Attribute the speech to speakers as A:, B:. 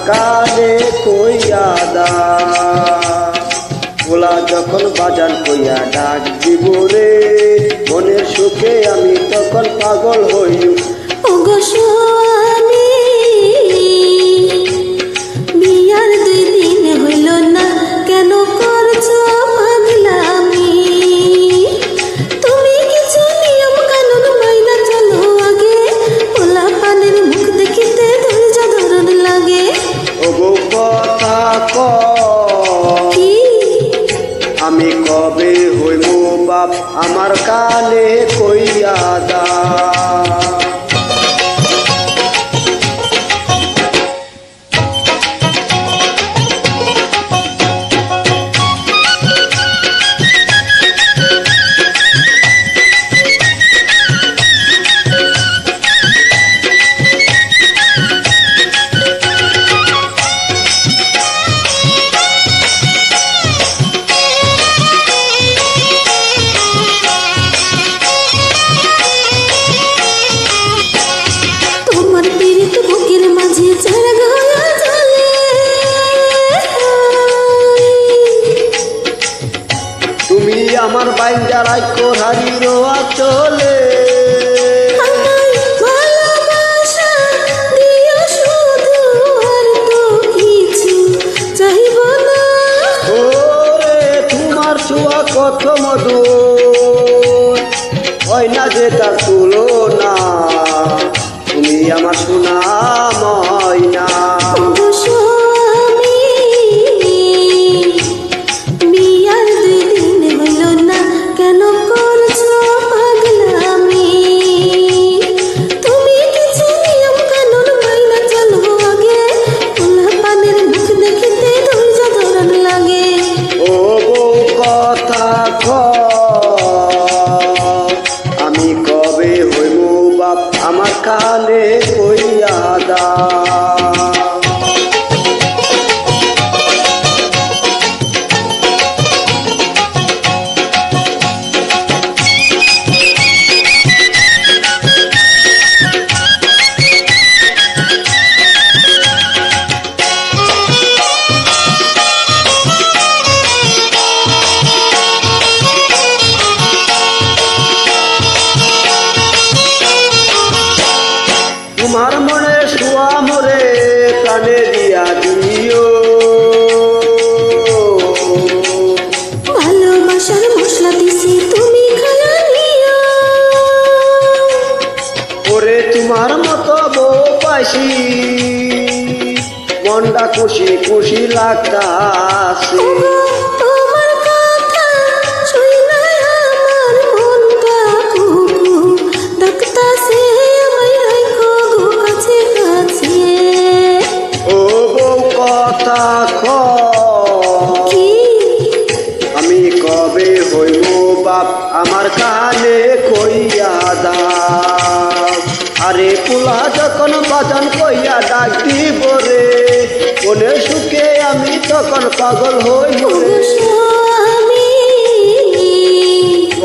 A: কানে কইয়া দা পোলা যখন বাজান কইয়া ডাক দিব রে মনের সুখে আমি তখন পাগল হইব।
B: ওগো স্বামী বিয়ার 2 দিন হইল না কেন করছো পাগলামি? তুমি কিছু নিয়ম কানুন মাইনা চলো আগে, পোলা পানের মুখ দেখিতে ধৈর্য ধরন লাগে।
A: ওগো কথা ক
B: কি
A: আমি কবে হইব বাপ আমার কানে কইয়া দা। তুমি আমার বাইন্দা রাখো হারির চলে
B: ভালোবাসা দিও শুধু আর তো কিছু চাইব না।
A: ওরে তোমার ছোঁয়া কত মধুর হয় না যে তার তুলনা, তুমি আমার সোনা ময়না।
B: ওগো স্বামী বিয়ার 2 দিন হইল না কেন করছো পাগলামি? তুমি কিছু নিয়ম কানুন মাইনা চলো আগে, পোলা পানের মুখ দেখিতে ধৈর্য ধরন লাগে।
A: ও বউ কথা ক আমি কবে হইব বাপ আমার কানে কইয়া দা। তোমার মনে শুয়া মরে প্রাণে দিয়া দিও,
B: ভালোবাসার মশলা দিছি তুমি খায়া নিও।
A: ওরে তোমার মতো বউ পাইছি মনটা খুশি খুশি লাগতাছে।
B: ওগো তোমার কথা শুইনা আমার মনটা কুকু ডাকতাছে, আমায় রাখো গো কাছে কাছে।
A: ও বউ কথা ক
B: কি
A: আমি কবে হইব বাপ আমার কানে কইয়া দা। আরে পোলা যখন বাজান কইয়া ডাক দিব রে মনের সুখে আমি তখন পাগল হইব
B: ওগো
A: রে।
B: স্বামী
A: ক